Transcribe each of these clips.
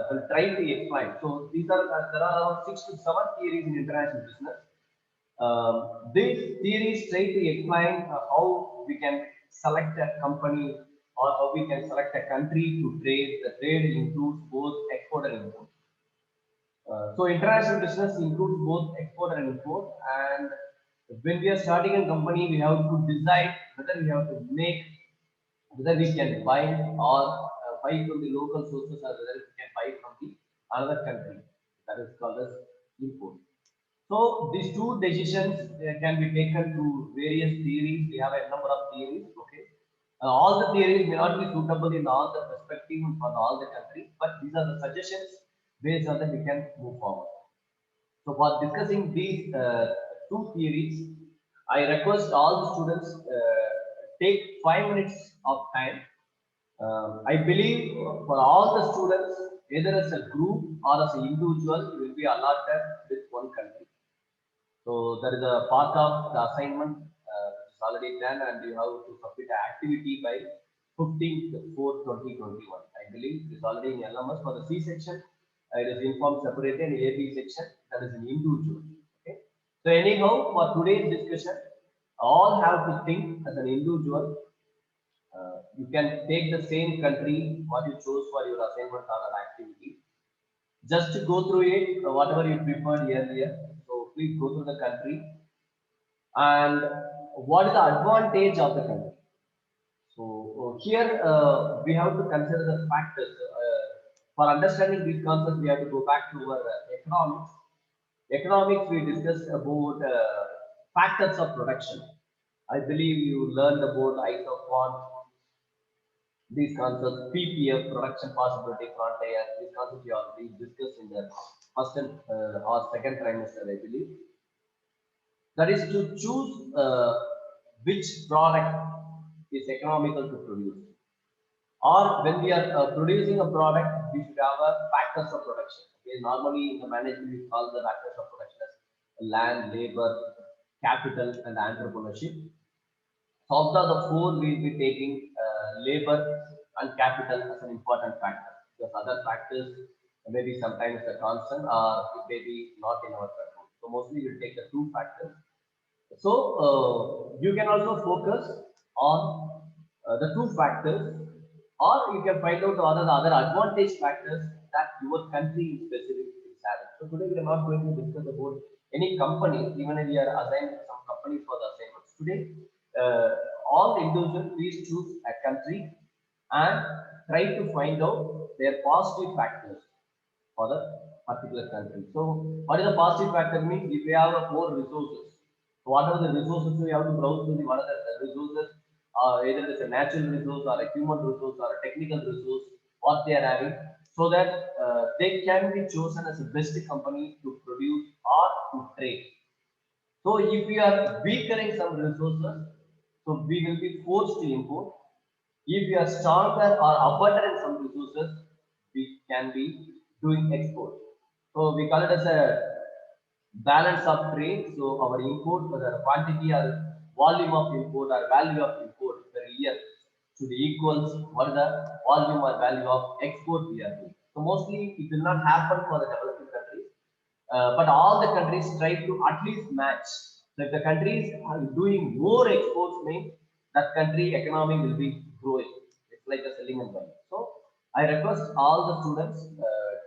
will try to explain. So these are there are around 6 to 7 theories in international business. These theories try to explain how we can select a company or how we can select a country to trade. The trade includes both export and import. So international business includes both export and import. And when we are starting a company, we have to decide whether we have to make, whether we can buy or buy from the local sources or whether we can buy from the another country. That is called as import. So these two decisions can be taken through various theories. We have a number of theories. Okay, all the theories may not be suitable in all the perspective for all the countries, but these are the suggestions based on that we can move forward. So for discussing these two theories, I request all the students take 5 minutes of time. I believe for all the students, either as a group or as an individual, you will be allotted with one country. So there is a part of the assignment which is already done, and you have to submit an activity by 15/4/2021. I believe it is already in LMS. For the C section, it is informed separately, and AB section that is an individual. Okay. So anyhow, for today's discussion, all have to think as an individual. You can take the same country what you chose for your assignment or an activity. Just to go through it, whatever you preferred earlier. So please go through the country and what is the advantage of the country. So here we have to consider the factors. For understanding these concepts, we have to go back to our economics. Economics, we discussed about factors of production. I believe you learned about isopod, these concepts, PPF, production possibility frontier. These concepts we already discussed in the first or second trimester, I believe. That is to choose which product is economical to produce. Or when we are producing a product, we should have a factors of production. Okay, normally in the management we call the factors of production as land, labor, capital, and entrepreneurship. So out of the four, we will be taking labor and capital as an important factor. Because other factors maybe sometimes a constant or it may be not in our control. So mostly we will take the two factors. So you can also focus on the two factors, or you can find out what are the other advantage factors that your country specific is having. So today we are not going to discuss about any company, even if we are assigned some companies for the assignments. Today, all individuals please choose a country and try to find out their positive factors for the particular country. So what is the positive factor means? If we have more resources, so what are the resources we have to browse through? What are the resources? Either it's a natural resource or a human resource or a technical resource, what they are having, so that they can be chosen as the best company to produce or to trade. So if we are weakening some resources, so we will be forced to import. If we are stronger or abundant in some resources, we can be doing export. So we call it as a balance of trade. So our import, the quantity or volume of import or value of import per year should equals what is the volume or value of export we are doing. So mostly it will not happen for the developing countries, but all the countries try to at least match. So if the countries are doing more exports, means that country economy will be growing. It's like a selling and buying. So I request all the students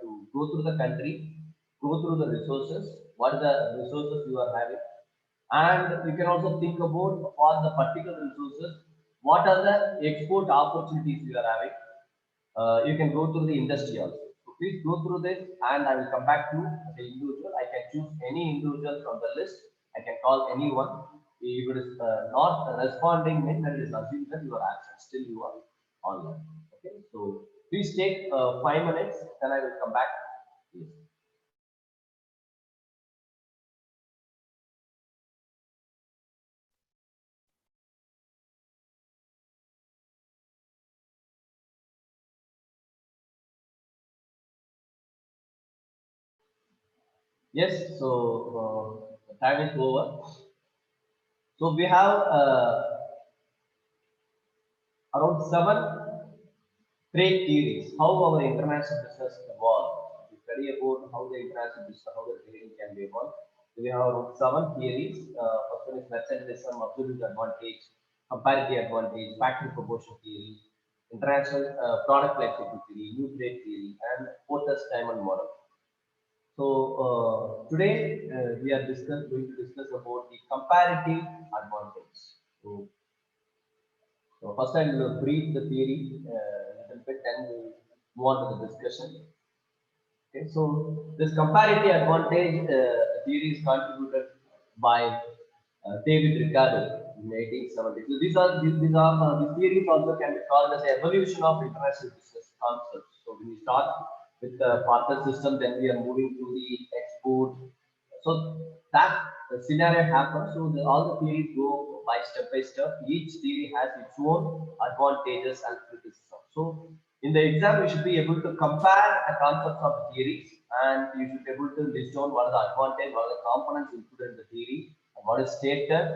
to go through the country, go through the resources, what are the resources you are having, and you can also think about for the particular resources, what are the export opportunities you are having. You can go through the industry also. So please go through this, and I will come back to the individual. I can choose any individual from the list. I can call anyone. If it is not responding, then it is assumed that you are absent. Still, you are online. Okay. So please take 5 minutes. Then I will come back. Yes. Yes. So the time is over. So we have around 7 Trade theories, how our international business evolved. We study about how the international business, how the trading can be evolved. So we have around 7 theories. First one is mercantilism, absolute advantage, comparative advantage, factory proportion theory, international product life cycle theory, new trade theory, and Porter's diamond model. So today we are going to discuss about the comparative advantage. So first I will brief the theory a little bit, and we'll move on to the discussion. Okay, so this comparative advantage theory is contributed by David Ricardo in 1870. So these theories also can be called as evolution of international business concepts. So when we start with the partner system, then we are moving to the export. So that scenario happens. So all the theories go by step by step. Each theory has its own advantages and criticism. So in the exam, you should be able to compare the concepts of the theories, and you should be able to list down what are the advantage, what are the components included in the theory, and what is stated,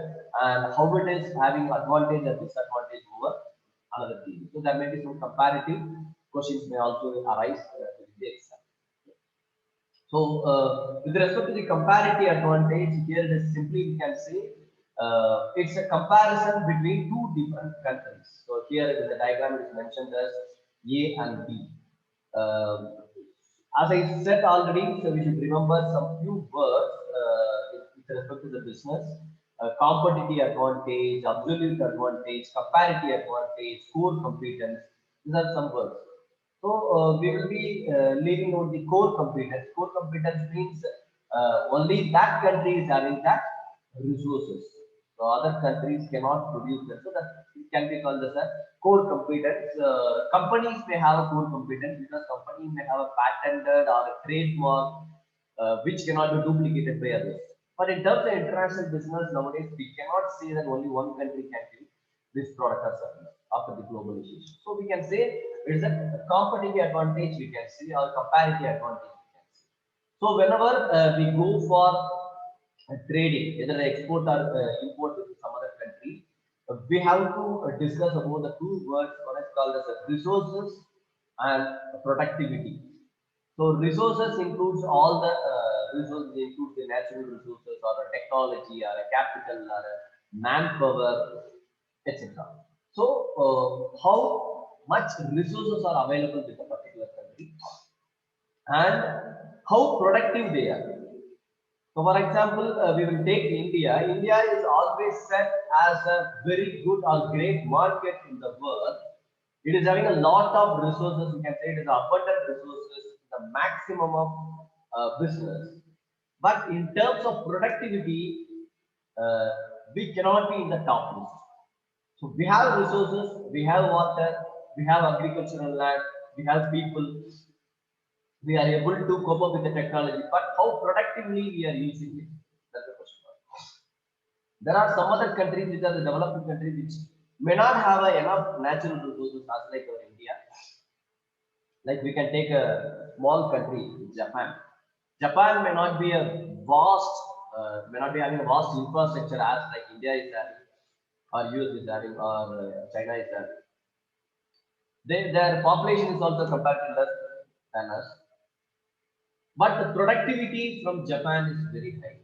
and how it is having advantage and disadvantage over another theory. So there may be some comparative questions may also arise in the exam. So, with respect to the comparative advantage, here it is simply we can say it's a comparison between two different countries. So, here in the diagram it is mentioned as A and B. As I said already, so we should remember some few words with respect to the business. Competitive advantage, absolute advantage, comparative advantage, core competence. These are some words. So we will be leaving out the core competence. Core competence means only that country is having that resources. So other countries cannot produce that. So that it can be called as a core competence. Companies may have a core competence because company may have a patented or a trademark which cannot be duplicated by others. But in terms of international business nowadays, we cannot say that only one country can do this product or service after the globalization. So we can say it is a competitive advantage we can see or comparative advantage we can see. So whenever we go for trading, either export or import to some other country, we have to discuss about the two words, what is called as resources and productivity. So resources includes all the resources, includes the natural resources or a technology or a capital or a manpower, etc. So how much resources are available with a particular country and how productive they are. So for example, we will take India. India is always set as a very good or great market in the world. It is having a lot of resources. We can say it is abundant resources, the maximum of business. But in terms of productivity, uh, we cannot be in the top list. So we have resources, we have water, we have agricultural land, we have people, we are able to cope up with the technology, but how productively we are using it? That's the question. There are some other countries which are the developing countries which may not have enough natural resources as like our India. Like we can take a small country, Japan. Japan may not be a vast, may not be having a vast infrastructure as like India is having, or US is having, or China is having. Their population is also comparatively less than us, but the productivity from Japan is very high.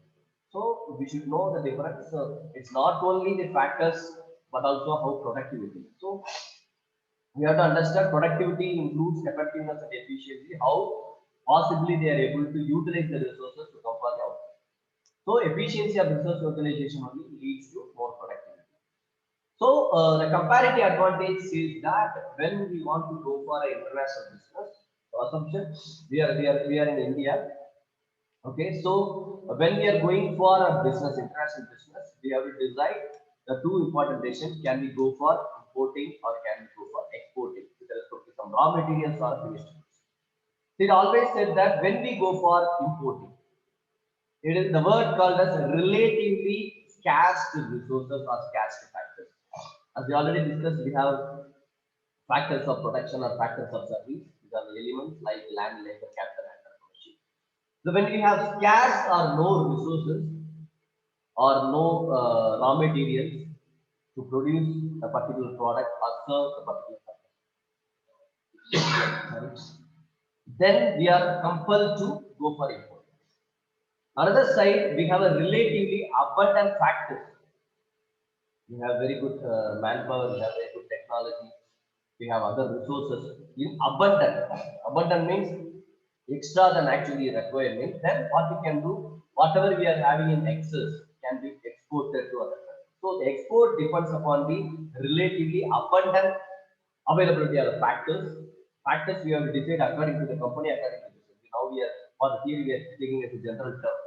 So we should know the difference. It's not only the factors, but also how productive it is. So we have to understand productivity includes effectiveness and efficiency, how possibly they are able to utilize the resources to come for the output. So efficiency of resource utilization only leads to more productivity. So the comparative advantage is that when we want to go for an international business, assumption we are in India. Okay, so when we are going for a business, international business, we have to decide the two important decisions: can we go for importing or can we go for exporting with respect to some raw materials or finished goods? It always said that when we go for importing, it is the word called as relatively scarce resources or scarce factors. As we already discussed, we have factors of production or factors of service. These are the elements like land, labor, capital, and technology. So when we have scarce or no resources or no raw materials to produce a particular product or serve a particular purpose. then we are compelled to go for import. Another side, we have a relatively abundant factors. We have very good manpower, we have very good technology, we have other resources in abundant. Abundant means extra than actually required means then what we can do, whatever we are having in excess can be exported to other countries. So the export depends upon the relatively abundant availability of the factors. Factors we have to decide according to the company, according to the system. Now we are for the theory we are taking as a general term.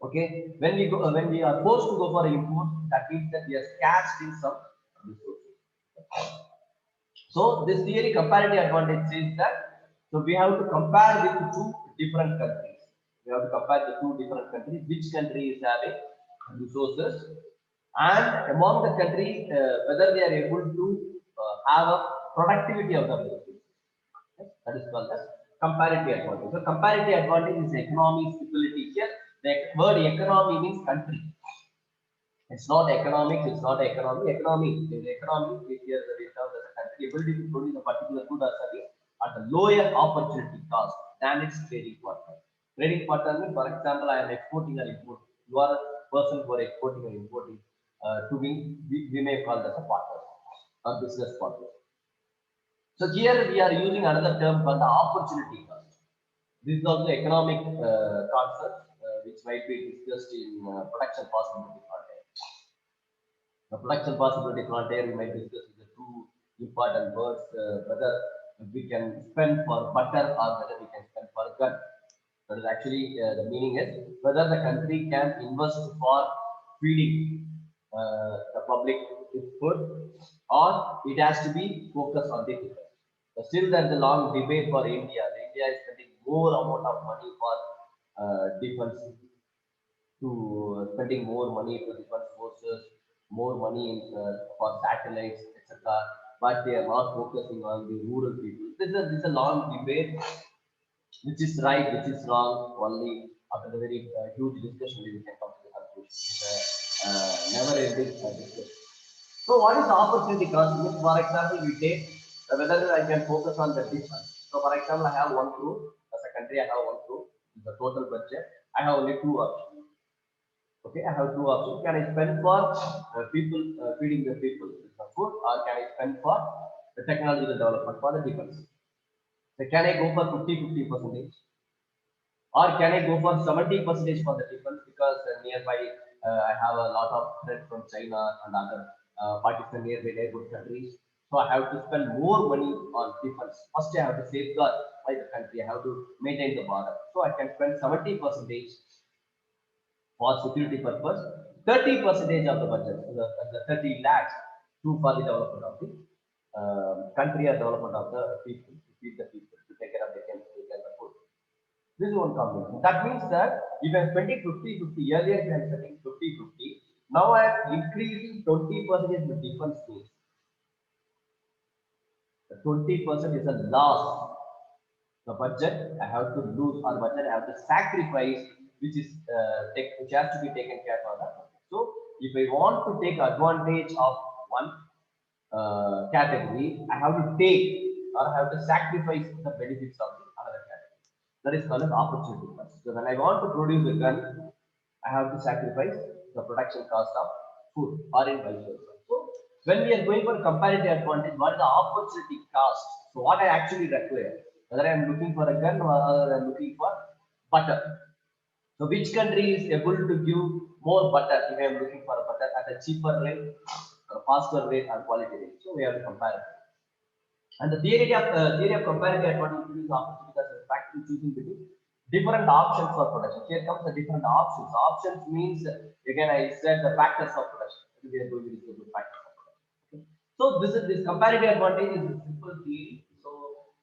Okay, when we are forced to go for import, that means that we are scarce in some resources. So this theory comparative advantage says that so we have to compare with two different countries. We have to compare the two different countries. Which country is having resources, and among the countries whether they are able to have a productivity of the resources. Okay? That is called as comparative advantage. So comparative advantage is economic stability. Here the word economy means country. It's not economics, it's not economy. Economy, in economy, here the term as a country ability to produce a particular good or service at a lower opportunity cost than its trading partner. Trading partner means, for example, I am exporting or importing. You are a person who are exporting or importing. To me, we may call that a partner or business partner. So here we are using another term called the opportunity cost. This is also economic concept which might be discussed in production possibility context. The production possibility frontier we might discuss is the two important words, whether we can spend for butter or whether we can spend for gun. That is actually the meaning is whether the country can invest for feeding the public with food or it has to be focused on the defense. So still there is a long debate for India. India is spending more amount of money for defense to spending more money to defense forces, more money in, for satellites, etc. But they are not focusing on the rural people. This is a long debate, which is right, which is wrong. Only after the very huge discussion, we can come to the conclusion. It's a never-ending discussion. So, what is the opportunity cost? For example, we take whether I can focus on the defense. So, for example, I have 1 crore as a country. I have 1 crore. The total budget. I have only two options. Okay, I have two options. Can I spend for people feeding the people with the food, or can I spend for the technological development for the defense? So can I go for 50-50 percentage, or can I go for 70 percentage for the defense because nearby I have a lot of threat from China and other Pakistan nearby neighborhood countries. So I have to spend more money on defense. First, I have to safeguard my country. I have to maintain the border. So I can spend 70 percentage for security purpose, 30 percentage of the budget, the 30 lakhs to for the development of the country or development of the people, to feed the people, to take care of the can take care of the food. This is one combination. That means that if I am spending 50-50, earlier I am spending 50-50, now I am increasing 20% with defense needs. The 20% is a loss. The budget I have to lose, or budget I have to sacrifice, which which has to be taken care of. So if I want to take advantage of one category, I have to take or I have to sacrifice the benefits of the other category. That is called as opportunity cost. So when I want to produce a gun, I have to sacrifice the production cost of food or in vice versa. So when we are going for comparative advantage, what is the opportunity cost? So what I actually require, whether I am looking for a gun or I am looking for butter. So which country is able to give more butter if I am looking for a butter at a cheaper rate, or faster rate, or quality rate? So we have to compare it. And the theory of comparative advantage is opportunity as a factor choosing between different options for production. Here comes the different options. Options means again I said the factors of production. We are going to discuss the factors of production. Okay. So this comparative advantage is a simple theory. So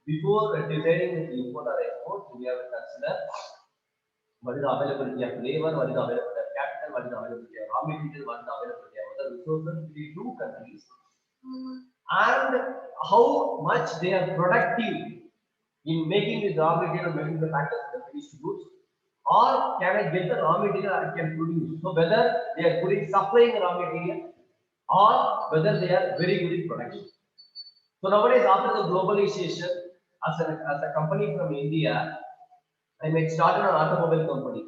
before deciding import or export, we have to consider what is the availability of labor, what is the availability of capital, what is the availability of raw material, what is the availability of other resources in the two countries, and how much they are productive in making this raw material, making the factors the finished goods, or can I get the raw material I can produce? So whether they are good in supplying the raw material or whether they are very good in production. So nowadays, after the globalization, as a company from India, I may start an automobile company.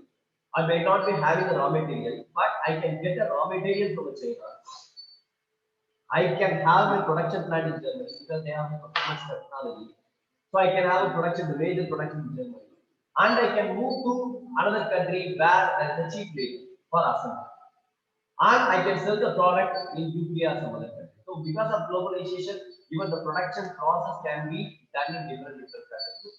I may not be having the raw material, but I can get a raw material from China. I can have a production plant in Germany because they have so much technology. So I can have a production, the major production in Germany. And I can move to another country where there is a cheap labor for assembly. And I can sell the product in UK or some other country. So because of globalization, even the production process can be done in different countries.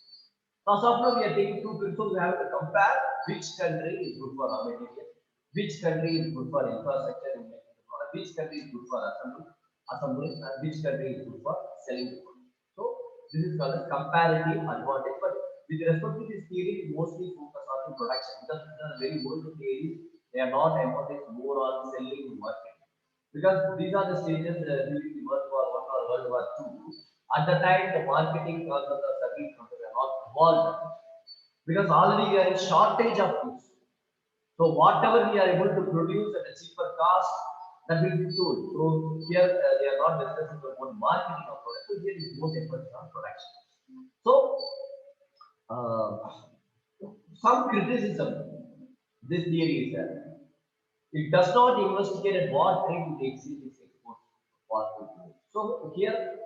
Now, so now we are taking two principles. We have to compare which country is good for raw material, which country is good for infrastructure in making the product, which country is good for assembly, and which country is good for selling the product. So this is called as comparative advantage. But with respect to this theory, we mostly focus on the production because these are very old theories. They are not emphasized more on selling and marketing because these are the stages during the World War One or World War Two. At the time, the marketing or the service companies are not involved because already we are in shortage of goods. So whatever we are able to produce at a cheaper cost, that will be sold. So here they are not discussing about marketing of products. So here is more emphasis on production. So uh, some criticism this theory is that it does not investigate at what rate it exceeds its export possibility. So here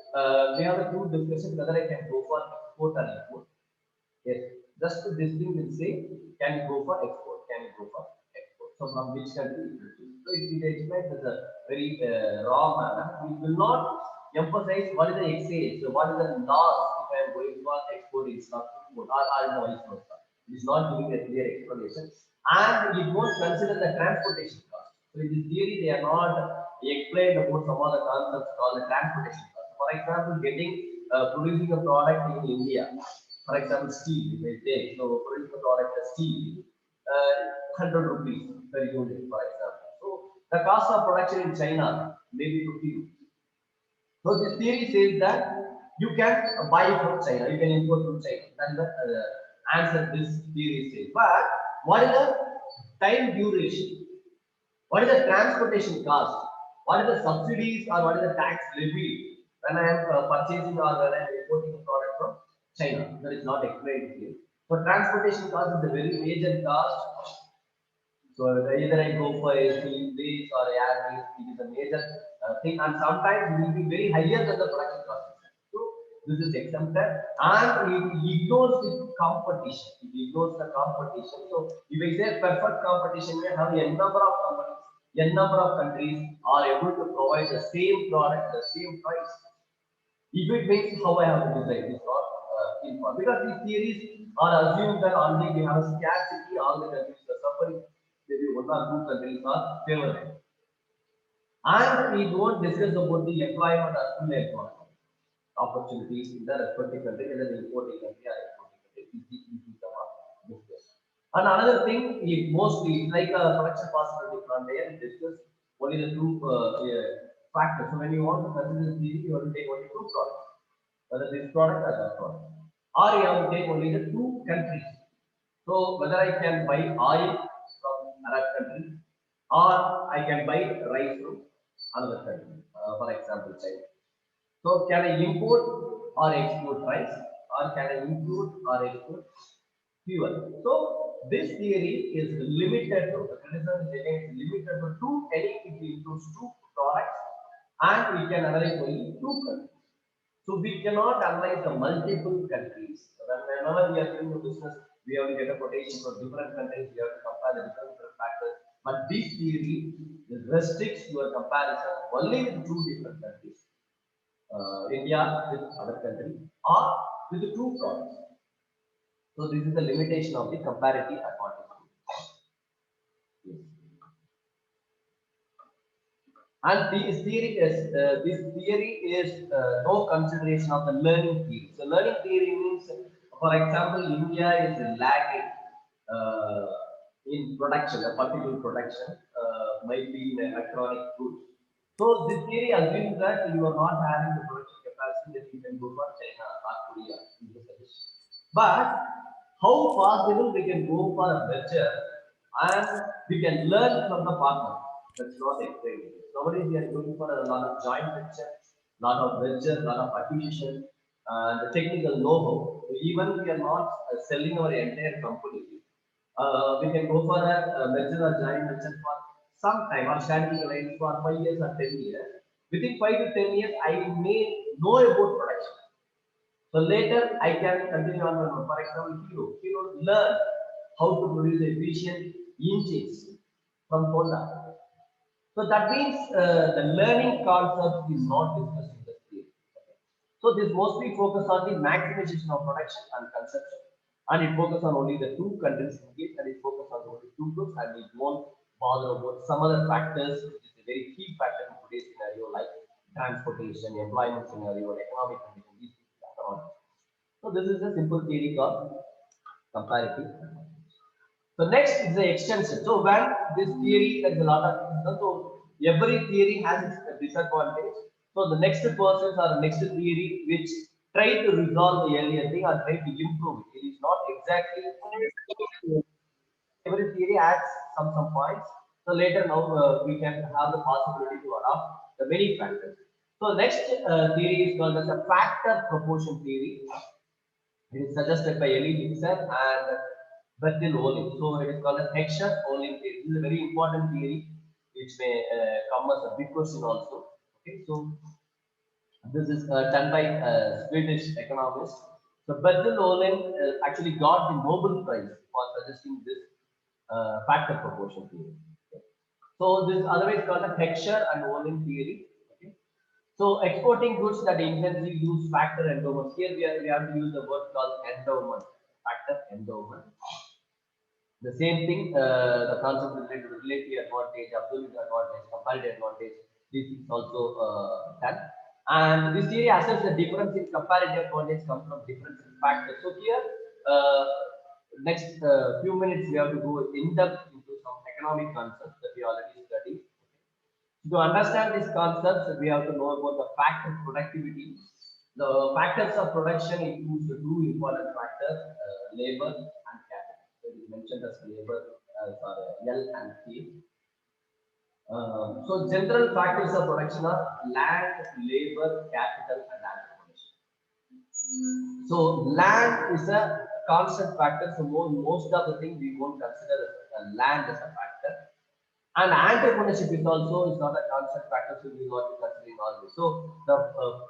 we have a two discussion whether I can go for export or import. Yes, just this thing will say, can you go for export? Can you go for export? So from which country it will be. So it is explained as a very raw manner. We will not emphasize what is the exchange, so what is the loss if I am going for export instead of import or vice versa. It is not giving a clear explanation. And it won't consider the transportation cost. So in this theory, they are not explained about some other concepts called the transportation cost. For example, producing a product in India, for example, steel, if I take, so produce the product as steel, 100 rupees per unit, for example. So the cost of production in China may be 50 rupees. So this theory says that you can buy from China, you can import from China. That is the answer this theory says. But what is the time duration? What is the transportation cost? What is the subsidies or what is the tax levy when I am purchasing or when I am importing a product from China? That is not explained here. So transportation cost is a very major cost. So either I go for a sea base or air base, it is a major thing, and sometimes it will be very higher than the production cost. So this is exempted, and it ignores the competition. It ignores the competition. So if I say perfect competition, we have a number of companies, a number of countries are able to provide the same product, the same price. If it means how I have to decide, it's not informed. Because these theories are assumed that only we have scarcity, all the countries are suffering, maybe one or two countries are favored. And we don't discuss about the employment or full employment opportunities in the respective country, whether the importing country or exporting country. Easy come up discuss. And another thing, it mostly like a production possibility from there, it discuss only the two factors. So when you want to consider the theory, you have to take only two products, whether this product or that product. Or you have to take only the two countries. So whether I can buy oil from Arab country or I can buy rice from another country, for example, China. So can I import or export rice or can I import or export fuel? So this theory is limited to the criticism is again limited to two any it includes two products and we can analyze only two countries. So we cannot analyze the multiple countries. Whenever we are doing a business, we have to get a quotation for different countries. We have to compare the different factors. But this theory restricts your comparison only with two different countries, India with other country, or with the two products. So this is the limitation of the comparative advantage. Yes. And this theory is no consideration of the learning theory. So learning theory means, for example, India is lagging uh, in production, a particular production might be in electronic goods. So this theory assumes that you are not having the production capacity that you can go for China or Korea. But how possible we can go for a venture and we can learn from the partner? That's not explained. Nowadays we are looking for a lot of joint venture. lot of venture, lot of acquisition, the technical know-how. Even we are not selling our entire company. We can go for a venture or joint venture for some time or standing alliance for 5 years or 10 years. Within 5 to 10 years, I may know about production. So later I can continue on. For example, Hero learn how to produce efficient engines from Honda. So that means the learning concept is not discussed in the theory. So this mostly focus on the maximization of production and consumption, and it focus on only the two countries engaged, and it focus on only two groups, and it won't bother about some other factors, which is a very key factor in today's scenario, like transportation, employment scenario, economic condition. These things are not. So this is a simple theory called comparative. So next is the extension. So when this theory, there is a lot of, so every theory has its disadvantage. So the next persons or next theory which try to resolve the earlier thing or try to improve it. It is not exactly every theory adds some points. So later now we can have the possibility to adopt the many factors. So next theory is called as a factor proportion theory. It is suggested by Eli Wiesel and Bertil Ohlin. So it is called as Heckscher-Ohlin theory. This is a very important theory which may come as a big question also. Okay, so this is done by Swedish economist. So Bertil Ohlin actually got the Nobel Prize for suggesting this factor proportion theory. Okay. So this is otherwise called the Heckscher and Ohlin theory. Okay. So exporting goods that intensely use factor endowments. Here we have to use the word called endowment, factor endowment. The same thing, the concept related to relative advantage, absolute advantage, comparative advantage. This is also done. And this theory asserts the difference in comparative advantage comes from difference in factors. So here, next few minutes we have to go in depth into some economic concepts that we already studied. To understand these concepts, we have to know about the factor productivity. The factors of production includes the two important factors, labor and capital. So it is mentioned as labor as L and K. So general factors of production are land, labor, capital, and entrepreneurship. So land is a constant factor. So most of the things we won't consider land as a factor. And entrepreneurship is also is not a constant factor, so we will not be considering all this. So the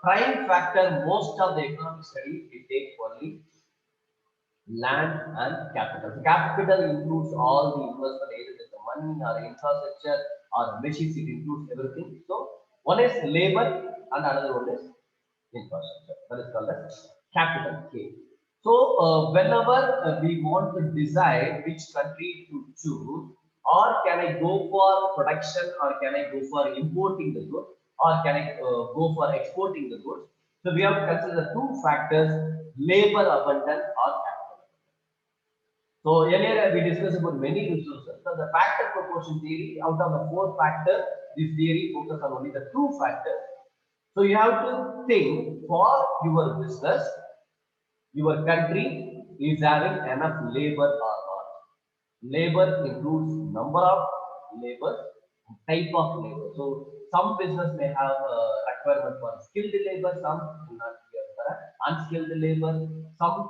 prime factor, most of the economic studies, we take only land and capital. So capital includes all the investment, either it's the money or infrastructure or machines, it includes everything. So one is labor and another one is infrastructure. That is called as capital K. So whenever we want to decide which country to choose, or can I go for production, or can I go for importing the goods, or can I go for exporting the goods? So we have to consider two factors: labor abundance or capital. So earlier we discussed about many resources. So the factor proportion theory, out of the four factors, this theory focuses on only the two factors. So you have to think for your business, your country is having enough labor or not. Labor includes number of labor, type of labor. So some business may have requirement for skilled labor, some do not have unskilled labor, some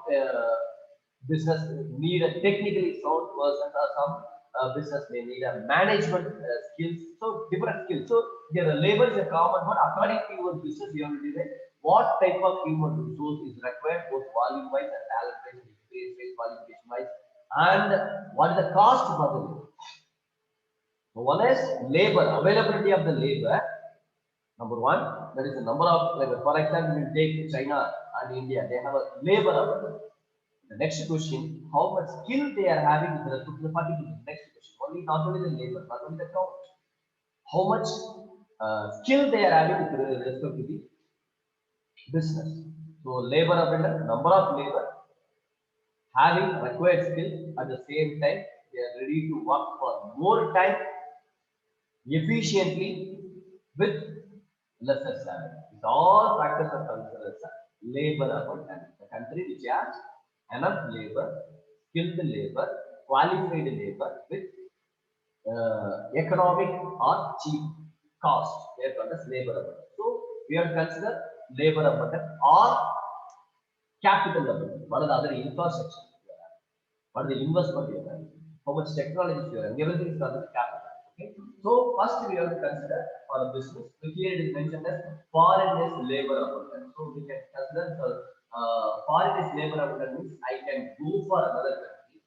business need a technically sound person, or some business may need a management skills. So different skills. So the labor is a common one. According to your business, you have to decide what type of human resource is required, both volume wise and talent wise, experience wise, qualification wise, and what is the cost for the labor. So one is labor, availability of the labor. Number one, that is the number of labor. For example, we take China and India, they have a labor availability. The next question, how much skill they are having with respect to the particular. Next question, only not only the labor, not only the count. How much skill they are having with respect to the business. So labor available, number of labor, having required skill, at the same time, they are ready to work for more time, efficiently, with lesser salary. It's all factors are considered as labor abundance. The country which has enough labor, skilled labor, qualified labor with economic or cheap cost. They are called as labor abundance. So we have to consider labor abundant or capital abundant. What are the other infrastructure? What is the investment you have? How much technology you have? Everything is called capital. Okay. So first we have to consider for a business. So here it is mentioned as foreign is labor abundant. So we can consider the foreign is labor abundant means I can go for another country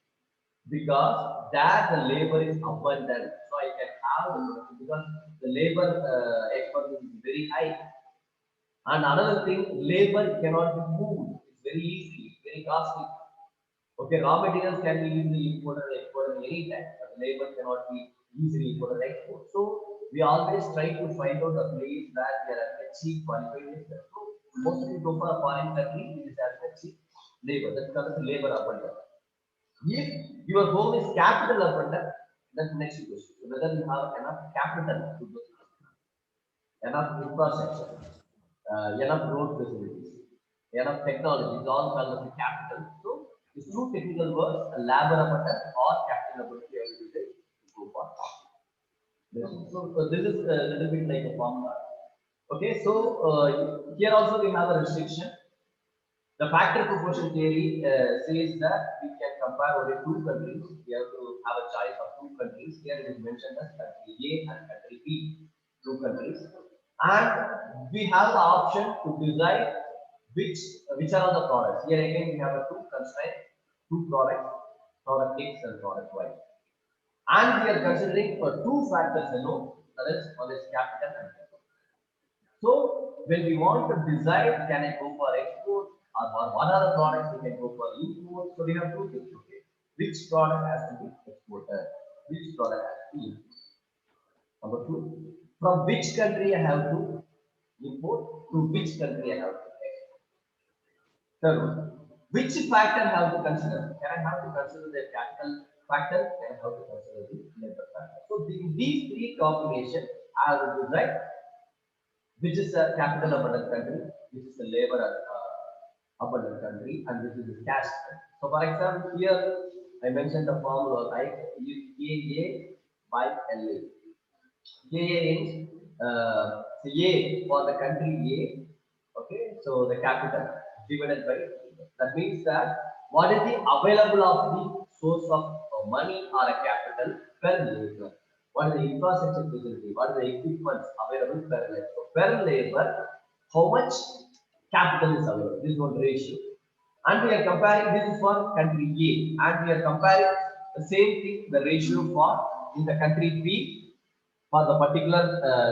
because there the labor is abundant. So I can have the production because the labor expense is very high. And another thing, labor cannot be moved. It's very easy, very costly. Okay, raw materials can be easily imported and exported anytime, but labor cannot be easily imported and exported. So we always try to find out a place where we are at a cheap qualified labor. So mostly go for a foreign country, it is at a cheap labor. That's called labor abundant. If your home is capital abundant, that's the next question. So whether you have enough capital to do enough infrastructure, enough road facilities, enough technology, is all called as the capital. So these two technical words, labor abundant or capital abundant, you have to use it to go for. So this is a little bit like a formula. Okay, so here also we have a restriction. The factor proportion theory says that we can compare only two countries. We have to have a choice of two countries. Here it is mentioned as country A and country B, two countries. And we have the option to decide which are the products. Here again we have a two constraints, two products, product X and product Y. And we are considering for two factors alone, that is one is capital and capital. So when we want to decide, can I go for export or what are the products we can go for import? So we have two things. Okay, which product has to be exported, which product has to be imported. Number two, from which country I have to import, to which country I have to export. Third one, which factor I have to consider? Can I have to consider the capital factor? Can I have to consider the labor factor? So these three combinations I have to decide which is a capital abundant country, which is a labor abundant country, and which is a cash country. So, for example, here I mentioned the formula like KA by LA. KA is A for the country A. Okay, so the capital divided by that means that what is the available of the source of money or a capital per labor. What is the infrastructure facility? What are the equipments available per labor? So per labor, how much capital is available? This is one ratio. And we are comparing this is for country A, and we are comparing the same thing, the ratio for in the country B for the particular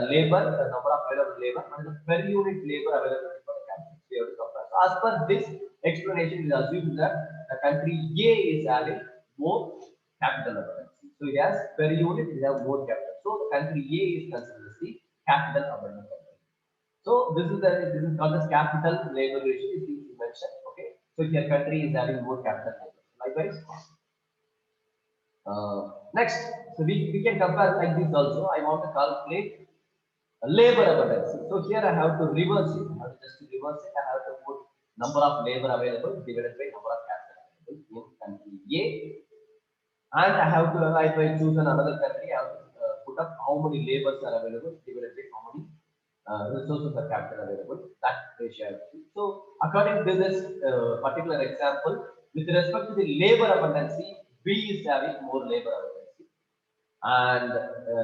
labor, the number of available labor, and the per unit labor available for the country. We have to compare. So as per this explanation, we assume that the country A is having more capital abundance. So it has per unit, it has more capital. So the country A is considered as the capital abundant country. So this is called as capital labor ratio. Is mentioned. Okay. So your country is having more capital labor. Likewise. Next, so we can compare like this also. I want to calculate labor abundance. So here I have to reverse it. I have to just reverse it. I have to put number of labor available divided by number of capital available in country A. And I have to, if I choose another country, I have to put up how many labors are available divided by how many resources are capital available. That ratio. So according to this particular example, with respect to the labor abundancy, B is having more labor abundancy, and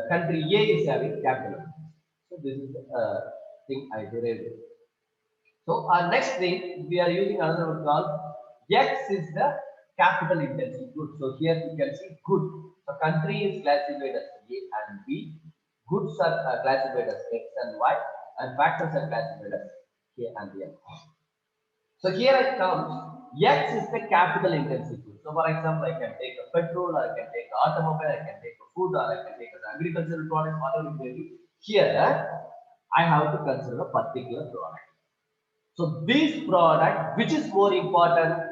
country A is having capital abundancy. So this is the thing I derived. So our next thing we are using another word called X is the capital intensive good. So here you can see good. So country is classified as A and B. Goods are classified as X and Y, and factors are classified as K and M. So here it comes, X is the capital intensive good. So for example, I can take a petrol, or I can take an automobile, I can take a food, or I can take an agricultural product, whatever it may be. Here, I have to consider a particular product. So this product, which is more important,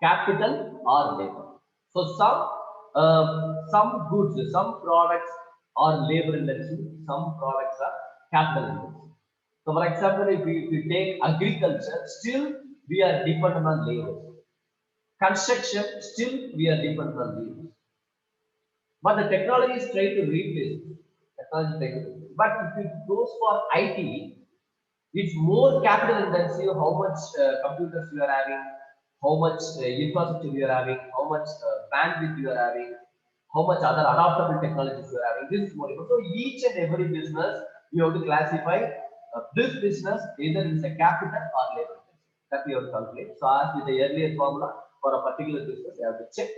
capital or labor? So some goods, some products are labor intensive, some products are capital intensive. So for example, if we take agriculture, still we are dependent on labor. Construction, still we are dependent on labor. But the technology is trying to replace it. Technology is trying to replace it. But if it goes for IT, It's more capital intensive. How much computers you are having, how much infrastructure you are having, how much bandwidth you are having, how much other adaptable technologies you are having. This is more important. So each and every business you have to classify this business either is a capital or labor intensive. That we have to calculate. So as with the earlier formula for a particular business, you have to check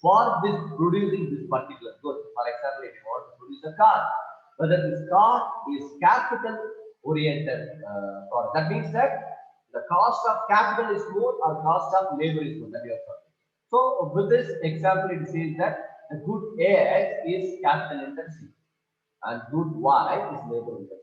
for this producing this particular good. For example, if you want to produce a car, whether this car is capital oriented product. That means that the cost of capital is more or cost of labor is more. That we have talking. So with this example, it says that the good X is capital intensive and good Y is labor intensive.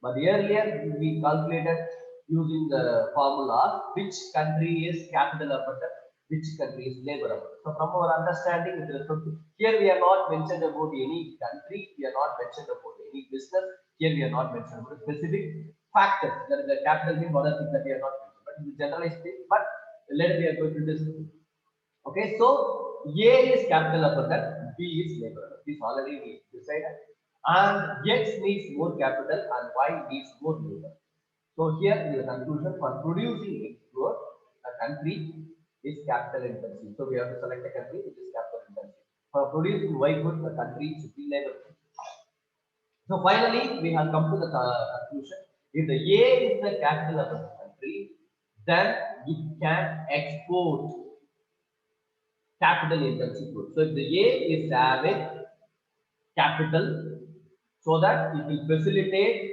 But earlier we calculated using the formula which country is capital abundant, which country is labor abundant. So from our understanding with respect to here we are not mentioned about any country, we are not mentioned about any business, here we are not mentioned about specific factors. That is the capital thing, other things that we are not mentioned, but it's a generalized thing. But later we are going to discuss. Okay, so A is capital abundant, B is labor abundant. This already we decided. And X needs more capital and Y needs more labor. So here is the conclusion for producing export, a country is capital intensive. So we have to select a country which is capital intensive. For producing Y goods, a country should be labor intensive. So finally, we have come to the conclusion. If the A is the capital of the country, then it can export capital intensive goods. So if the A is having capital, so that it will facilitate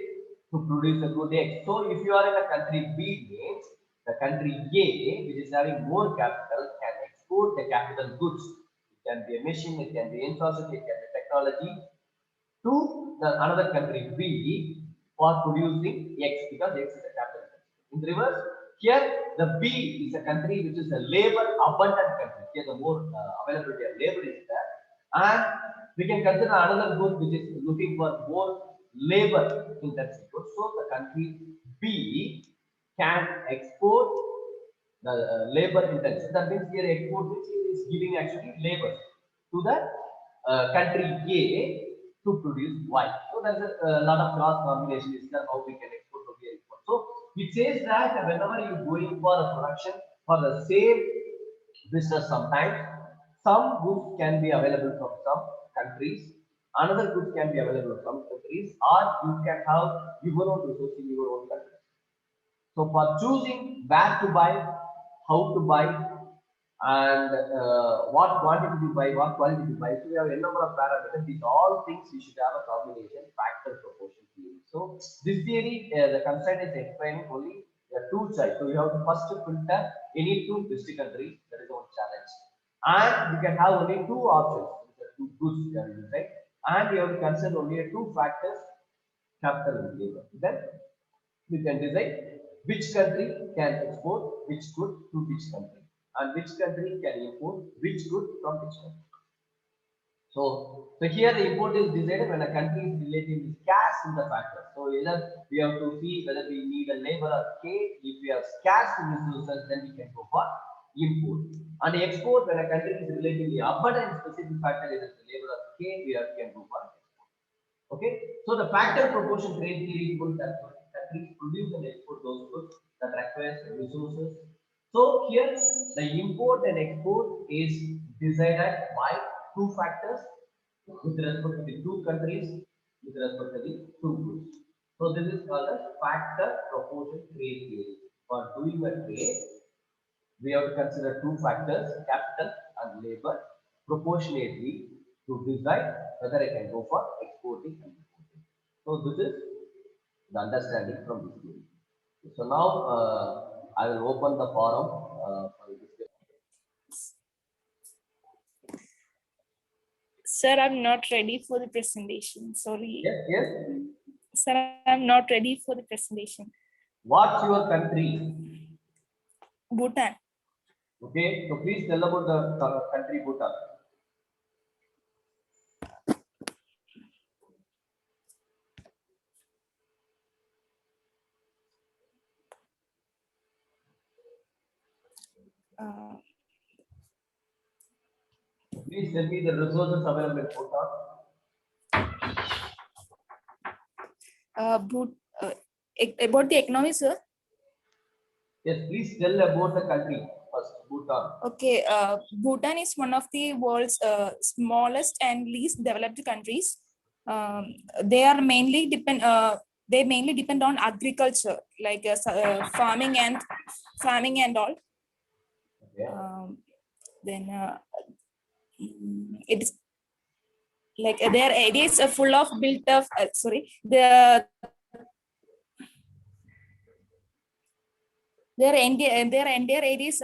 to produce a good X. So if you are in a country B means the country A, which is having more capital, can export the capital goods. It can be a machine, it can be infrastructure, it can be technology to the another country B for producing X because X is a capital. In reverse, here the B is a country which is a labor abundant country. Here the more availability of labor is there, and we can consider another good which is looking for more labor intensive goods. So the country B can export the labor intensive. That means here export which is giving actually labor to the country A to produce Y. So there's a lot of cross combination is there how we can export to be export. So it says that whenever you going for a production for the same business, sometimes some goods can be available from some countries, another goods can be available from countries, or you can have your own resource in your own country. So for choosing where to buy, how to buy, and what quantity to buy, what quality to buy, so we have a number of parameters. These all things we should have a combination factor proportion theory. So this theory, the constraint is explaining only two sides. So you have to first filter any two distinct countries. That is one challenge, and you can have only two options, two goods, right? And you have to consider only two factors, capital and labor. Then we can decide which country can export which good to which country and which country can import which good from which country. So here the import is decided when a country is relatively scarce in the factor. So either we have to see whether we need a labor or K. If we have scarce in resources, then we can go for import. And export when a country is relatively abundant in specific factor, either the labor or K, can go for export. Okay, so the factor proportion trade theory is good that countries produce and export those goods that requires resources. So here the import and export is decided by two factors with respect to the two countries, with respect to the two goods. So this is called as factor proportion trade theory. For doing a trade, we have to consider two factors, capital and labor, proportionately to decide whether I can go for exporting and importing. So this is the understanding from this theory. So now I will open the forum for discussion. Sir, I'm not ready for the presentation. Sorry. Yes, yes. Sir, I'm not ready for the presentation. What's your country? Bhutan. Okay, so please tell about the country Bhutan. Please tell me the resources available in Bhutan. About the economy, sir. Yes, please tell about the country first, Bhutan. Okay, Bhutan is one of the world's smallest and least developed countries. Um, they are mainly depend. They mainly depend on agriculture, like farming and all. Okay. Then it is like their areas are full of built of sorry their entire areas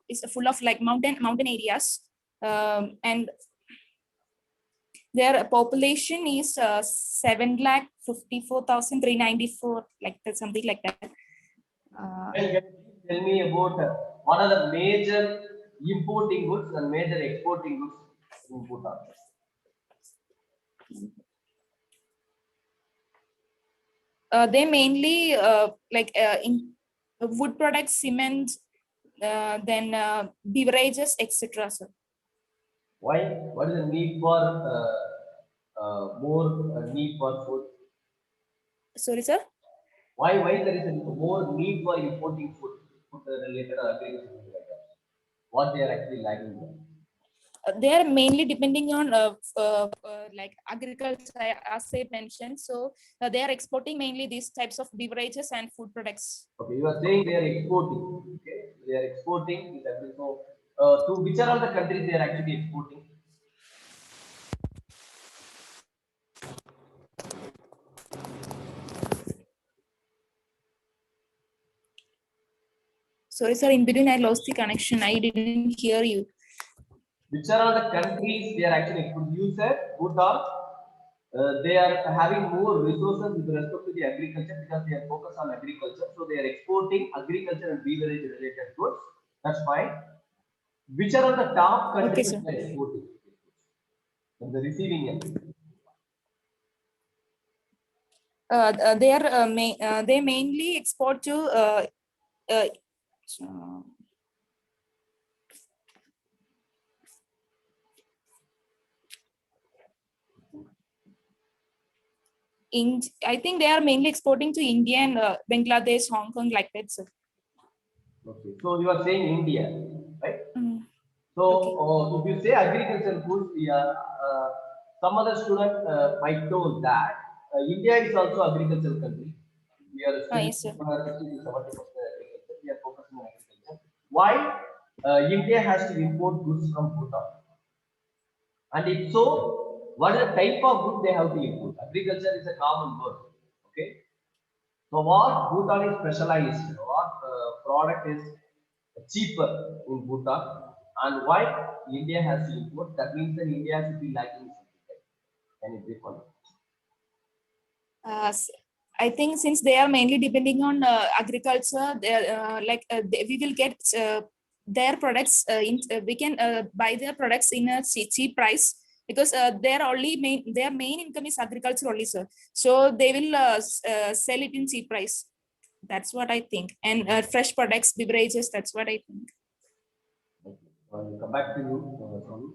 is full of like mountain areas, and their population is 7,54,394, like that, something like that. Can you please tell me about what are the major importing goods and major exporting goods in Bhutan? They mainly in wood products, cement, then beverages, etc. So, Why? What is the need for more need for food? sorry, sir. Why there is a more need for importing food related or agriculture like that? What they are actually lacking there? They are mainly depending on like agriculture, as I mentioned. So they are exporting mainly these types of beverages and food products. Okay, you are saying they are exporting. Okay, they are exporting. So, to which are all the countries they are actually exporting? Sorry, sir. In between, I lost the connection. I didn't hear you. Which are all the countries they are actually exporting? You said Bhutan. They are having more resources with respect to the agriculture because they are focused on agriculture. So they are exporting agriculture and beverage related goods. That's fine. Which are all the top Okay, countries sir. they are exporting? And the receiving end. They mainly export to uh, I think they are mainly exporting to India and Bangladesh, Hong Kong, like that, sir. Okay. So you are saying India, right? Mm, So okay. if you say agricultural foods, yeah, some other student might know that India is also agricultural country. We are still Yes, sir. 60 to 70% agriculture. We are focusing on agriculture. Why India has to import goods from Bhutan? And if so, what is the type of good they have to import? Agriculture is a common word. Okay. So what Bhutan is specialized, what product is cheaper in Bhutan, and why India has to import? That means that India should be lacking something. Right? Can you brief on it? I think since they are mainly depending on agriculture, we will get their products. We can buy their products in a cheap price because their main income is agriculture only, sir. So they will sell it in cheap price. That's what I think. And fresh products, beverages. That's what I think. Okay. I'll come back to you, Swami.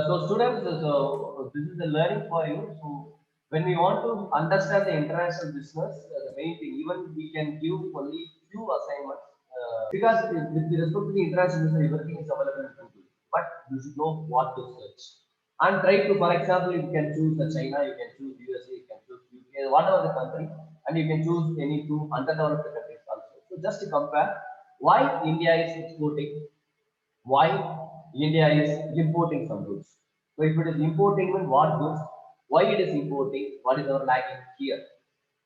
So students, so this is the learning for you. So when we want to understand the international business, the main thing, even we can give only few assignments because with respect to the international business, everything is available in Google. But you should know what to search and try to, for example, you can choose the China, you can choose USA, you can choose UK, whatever the country, and you can choose any two underdeveloped countries also. So just to compare, why India is exporting, why India is importing some goods. So if it is importing, then what goods? Why it is importing? What is our lacking here?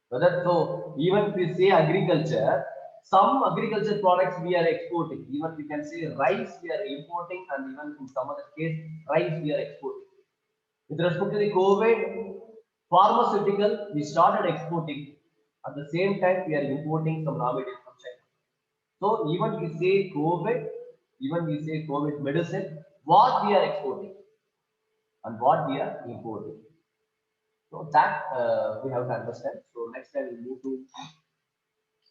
Whether so, even if we say agriculture, some agriculture products we are exporting. Even we can say rice we are importing, and even in some other case, rice we are exporting. With respect to the COVID, pharmaceutical we started exporting. At the same time, we are importing some raw materials from China. So even we say COVID, even we say COVID medicine, what we are exporting and what we are importing. So that we have to understand. So next time we move to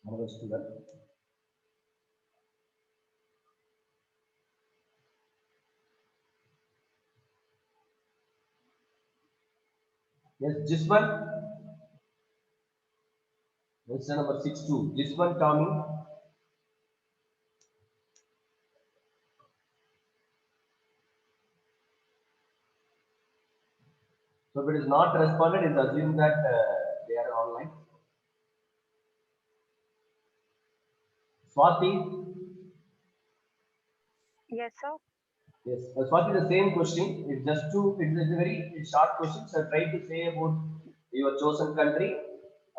another student. Yes, this one. Question number 6-2. Lisbon, Tommy. So if it is not responded, it's assumed that they are online. Swati. Yes, sir. Yes, Swati, the same question. It's just two. It's a very short question. So try to say about your chosen country.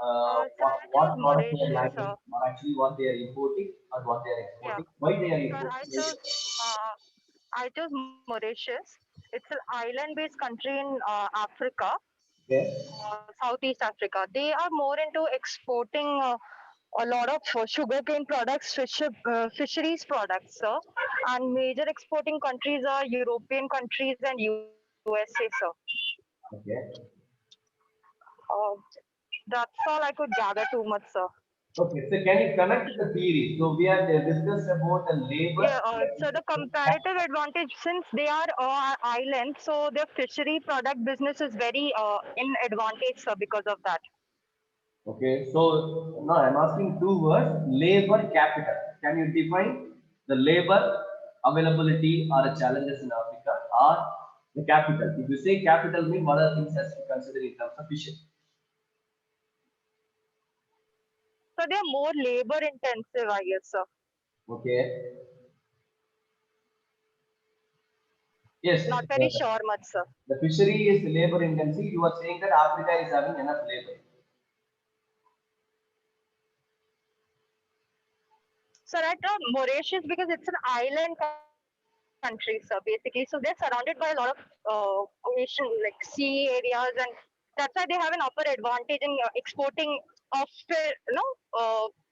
Sir, I chose What product they are Mauritius, lacking, sir. or actually what they are importing, or what they are Yeah. exporting. Why they are Sir, importing? I chose Mauritius. It's an island-based country in Africa, Okay. Southeast Africa. They are more into exporting a lot of sugarcane products, fisheries products, sir. And major exporting countries are European countries and USA, sir. Okay. Uh, that's all I could gather too much, sir. Okay. So can you connect the theory? So we have discussed about the labor. Yeah, so the comparative advantage, since they are islands, so their fishery product business is very in advantage, sir, because of that. Okay, so now I'm asking two words, labor capital. Can you define the labor availability or the challenges in Africa or the capital? If you say capital, mean what are the things has to consider in terms of vision? So they are more labor intensive, I guess, sir. Okay. Yes, Not very sure much, sir. the fishery is labor intensive. You are saying that Africa is having enough labor. So at Mauritius, because it's an island country, sir, basically, so they're surrounded by a lot of ocean, like sea areas, and that's why they have an upper advantage in exporting of,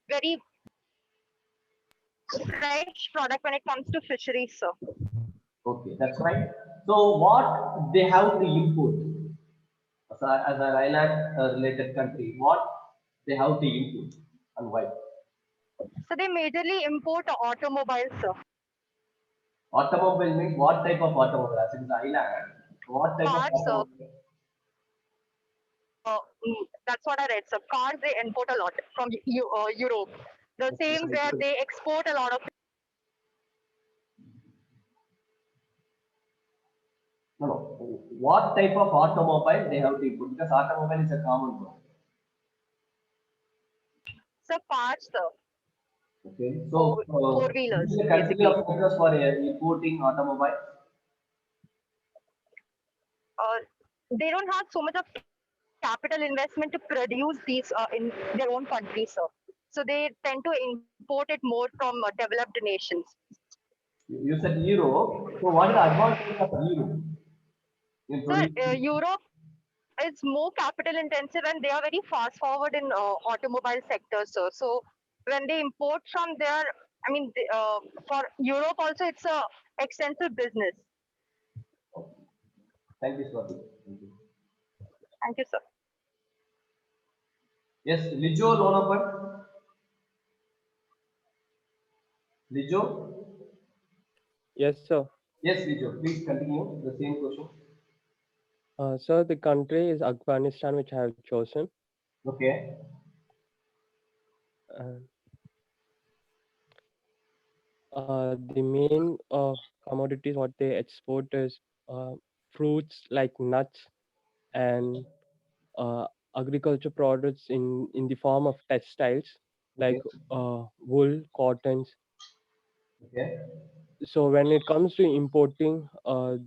very fresh product when it comes to fisheries, sir. Okay, that's right. So what they have to import as an island related country, what they have to import and why? So they majorly import automobiles, sir. Automobile means what type of automobile? As it is island, what type of Cars, sir. automobile? That's what I read, sir. Cars they import a lot from Europe. The same where they export a lot of. No, no. What type of automobile they have to import? Because automobile is a common word. So parts, sir. Okay. So, Four-wheelers, this is a country basically. of focus for importing automobile. They don't have so much of capital investment to produce these in their own country, sir. So they tend to import it more from developed nations. You said Europe. So, what is the advantage of Europe in So producing? Europe is more capital intensive and they are very fast forward in automobile sector, sir. So when they import from there, I mean, for Europe also, it's a extensive business. Thank you, Swati. Thank you. Thank you, sir. Yes, Lijo Lonapan. Lijo. Yes, sir. Yes, Lijo. Please continue the same question. Sir, the country is Afghanistan, which I have chosen. Okay. The main commodities what they export is fruits like nuts and agriculture products in the form of textiles like wool, cottons. Okay. So when it comes to importing,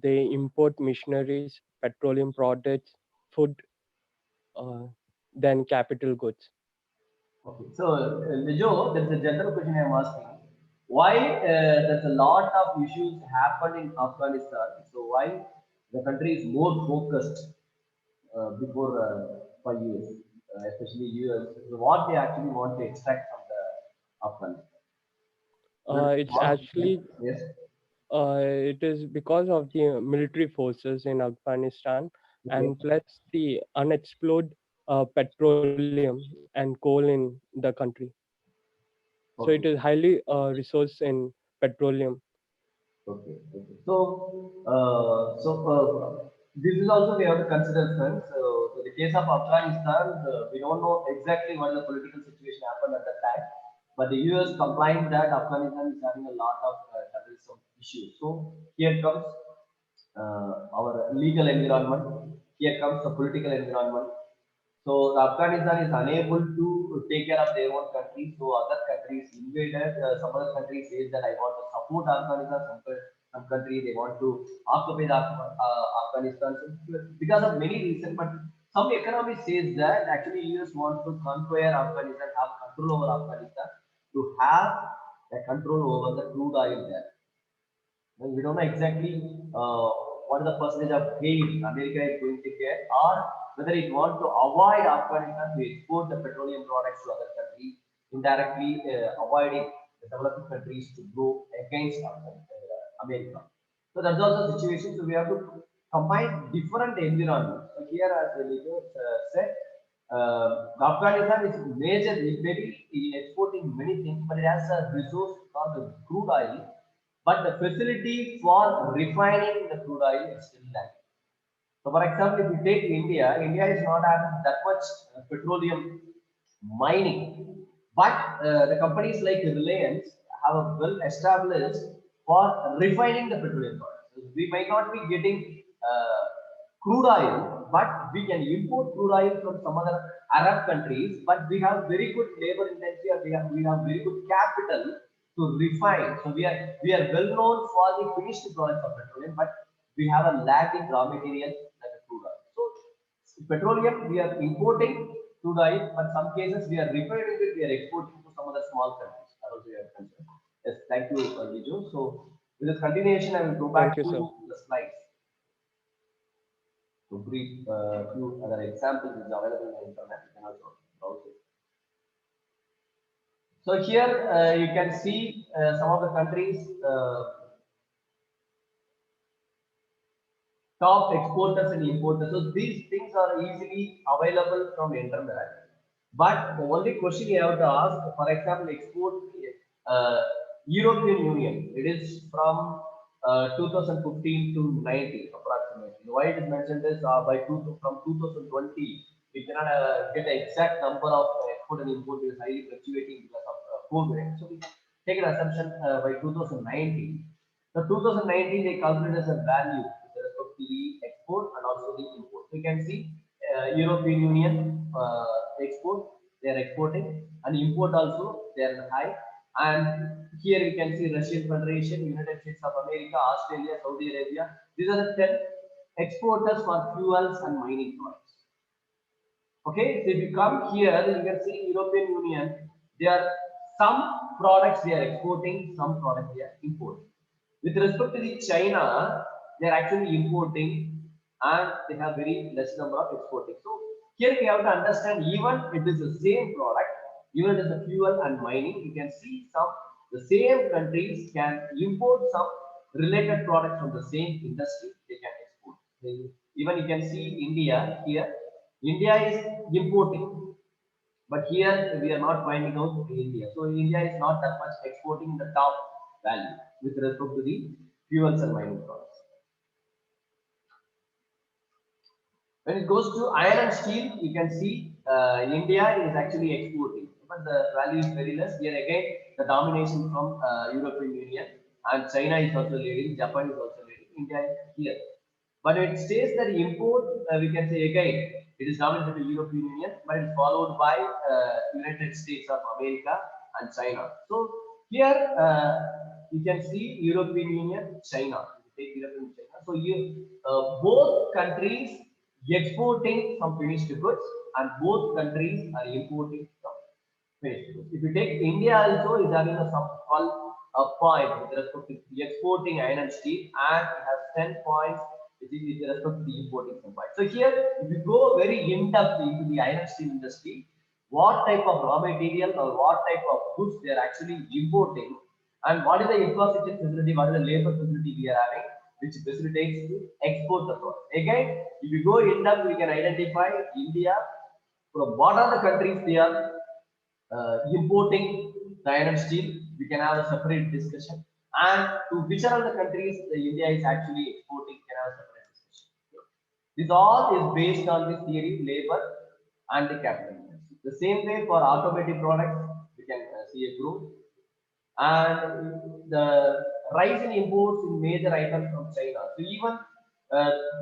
they import machineries, petroleum products, food, uh, then capital goods. Okay. So, Lijo, there's a general question I'm asking. Why there's a lot of issues happen in Afghanistan? So, why the country is more focused before 5 years, especially US? So what they actually want to extract from the Afghanistan? It's actually Yes. it is because of the military forces in Afghanistan Okay. and plus the unexplored petroleum and coal in the country. So it Okay. is highly resource in petroleum. Okay. Okay. So, this is also we have to consider, friends. So, in the case of Afghanistan, we don't know exactly what the political situation happened at that time, but the US complained that Afghanistan is having a lot of terrorism issues. So here comes our legal environment. Here comes the political environment. So the Afghanistan is unable to take care of their own country. So other countries invaded. Some other countries say that I want to support Afghanistan. Some country they want to occupy Afghanistan. So because of many reasons, but some economists says that actually US wants to conquer Afghanistan, have control over Afghanistan, to have a control over the crude oil there. And we don't know exactly what is the percentage of gain America is going to get, or whether it wants to avoid Afghanistan to export the petroleum products to other countries, indirectly avoiding the developing countries to go against America. So that's also the situation. So we have to combine different environments. So here, as the leader said, Afghanistan is major, maybe exporting many things, but it has a resource called the crude oil. But the facility for refining the crude oil is still lacking. So, for example, if you take India, India is not having that much petroleum mining, but the companies like Reliance have a well established for refining the petroleum products. So we might not be getting crude oil, but we can import crude oil from some other Arab countries. But we have very good labor intensity, and we have very good capital to refine. So we are well known for the finished products of petroleum, but we have a lack in raw materials like crude oil. So petroleum we are importing crude oil, but some cases we are refining it, we are exporting to some other small countries. That also we are concerned. Yes, thank you, Viju. So with this continuation, I will go back Thank you, to sir. the slides to brief few other examples which are available in the internet. You can also browse it. So here you can see some of the countries top exporters and importers. So these things are easily available from internet. But the only question you have to ask, for example, export European Union. It is from 2015 to 19 approximately. Why it is mentioned is from 2020 we cannot get an exact number of export and import is highly fluctuating because of COVID. So we take an assumption by 2019. So 2019 they calculate as a value with respect to the export and also the import. So you can see European Union export they are exporting, and import also they are high. And here you can see Russian Federation, United States of America, Australia, Saudi Arabia. These are the 10 exporters for fuels and mining products. Okay, so if you come here, you can see European Union. There are some products they are exporting, some products they are importing. With respect to the China, they are actually importing, and they have very less number of exporting. So here we have to understand, even it is the same product, even it is a fuel and mining, you can see the same countries can import some related products from the same industry, they can export. Even you can see India here. India is importing, but here we are not finding out India. So India is not that much exporting the top value with respect to the fuels and mining products. When it goes to iron and steel, you can see India is actually exporting, but the value is very less. Here again, the domination from European Union, and China is also leading, Japan is also leading, India is here. But it states that import, we can say again, it is dominated by European Union, but it's followed by United States of America and China. So here you can see European Union, China. Take European Union, China. So you both countries exporting some finished goods, and both countries are importing some finished goods. If you take India also is having some point with respect to exporting iron and steel, and it has 10 points with respect to the importing some points. So here, if you go very in depth into the iron and steel industry, what type of raw material or what type of goods they are actually importing, and what is the infrastructure facility, what is the labor facility we are having, which facilitates to export the product. Again, if you go in depth, we can identify India from what are the countries they are importing the iron and steel. We can have a separate discussion. And to which are the countries India is actually exporting, can have a separate discussion. This all is based on this theory, labor and the capital. The same way for automotive products, we can see a growth, and the rise in imports in major items from China. So even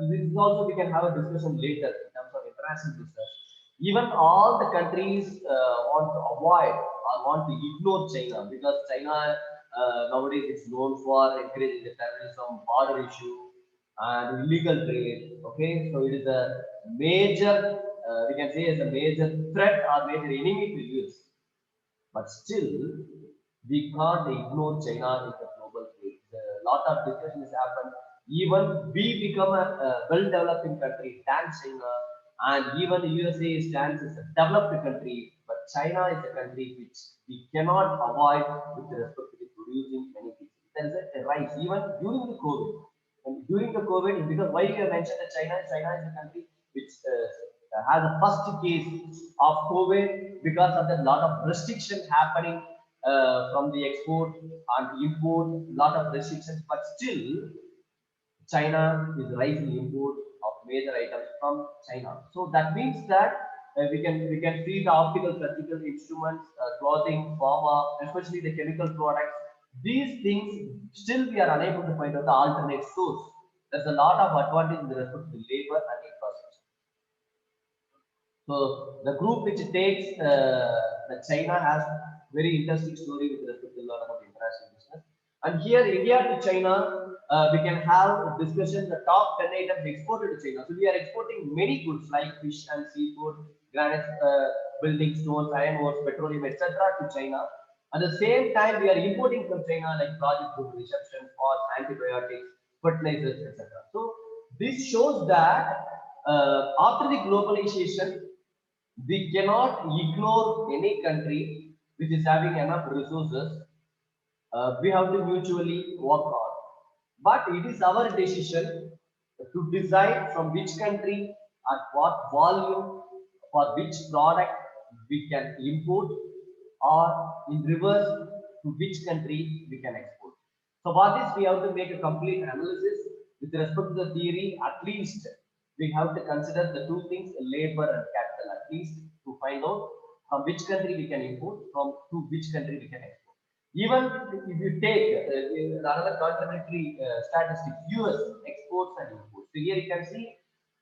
this is also we can have a discussion later in terms of international business. Even all the countries want to avoid or want to ignore China, because China nowadays is known for encouraging the terrorism, border issue, and illegal trade. Okay, so it is a major, we can say, as a major threat or major enemy to US. But still, we can't ignore China in the global trade. A lot of discussions happen. Even we become a well-developing country than China, and even the USA stands as a developed country, but China is a country which we cannot avoid with respect to producing many things. There is a rise even during the COVID. And during the COVID, because why you have mentioned that China is a country which has a first case of COVID because of the lot of restriction happening from the export and import, lot of restrictions, but still China is rising import of major items from China. So that means that we can see the optical, surgical instruments, clothing, pharma, especially the chemical products. These things still we are unable to find out the alternate source. There's a lot of advantage with respect to labor and infrastructure. So the group which takes the China has very interesting story with respect to a lot of international business. And here India to China, we can have a discussion the top 10 items exported to China. So we are exporting many goods like fish and seafood, granite, building stones, iron ores, petroleum, etc. to China. At the same time, we are importing from China like project food, reception, pots, antibiotics, fertilizers, etc. So this shows that after the globalization, we cannot ignore any country which is having enough resources. We have to mutually work on. But it is our decision to decide from which country, at what volume, for which product we can import, or in reverse, to which country we can export. So for this, we have to make a complete analysis with respect to the theory. At least we have to consider the two things, labor and capital, at least to find out from which country we can import, from to which country we can export. Even if you take another contradictory statistic, US exports and imports. So here you can see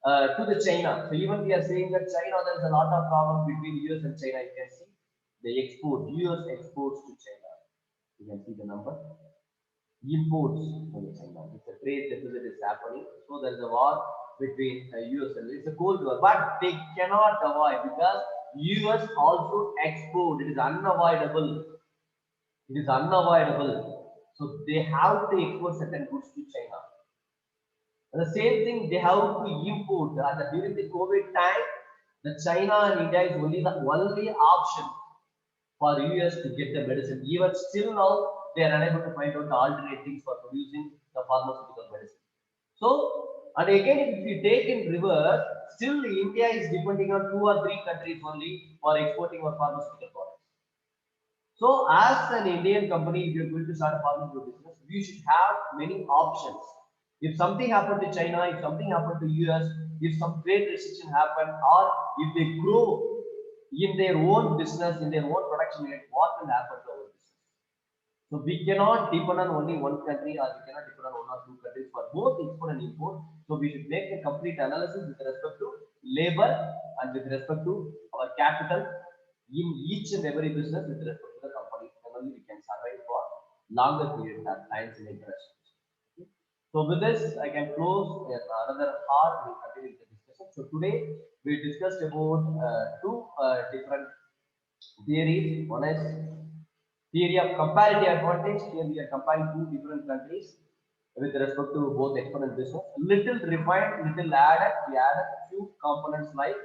to the China. So even we are saying that China, there is a lot of problem between US and China. You can see the export, US exports to China. You can see the number. Imports from China. It's a trade deficit is happening. So there is a war between US and it's a cold war, but they cannot avoid because US also export. It is unavoidable. It is unavoidable. So they have to export certain goods to China. And the same thing they have to import. During the COVID time, the China and India is only the only option for US to get the medicine. Even still now, they are unable to find out the alternate things for producing the pharmaceutical medicine. So, and again, if we take in reverse, still India is depending on 2 or 3 countries only for exporting our pharmaceutical products. So, as an Indian company, if you're going to start a pharmaceutical business, we should have many options. If something happened to China, if something happened to US, if some trade restriction happened, or if they grow in their own business, in their own production unit, what will happen to our business? So we cannot depend on only one country, or we cannot depend on 1 or 2 countries for both export and import. So we should make a complete analysis with respect to labor and with respect to our capital in each and every business with respect to the company. And only we can survive for longer period of times in interest. Okay. So with this, I can close another hour. We will continue the discussion. So today we discussed about 2 different theories. One is theory of comparative advantage. Here we are comparing 2 different countries with respect to both export and business. Little refined, little added. We added few components like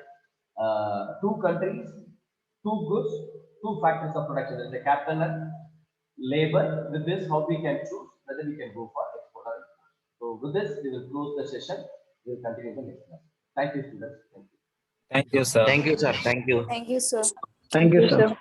2 countries, 2 goods, 2 factors of production. There is the capital and labor. With this, how we can choose whether we can go for export or import. So with this, we will close the session. We will continue the next class. Thank you, students. Thank you. Thank you, sir. Thank you, sir. Thank you. Thank you, sir. Thank you, sir.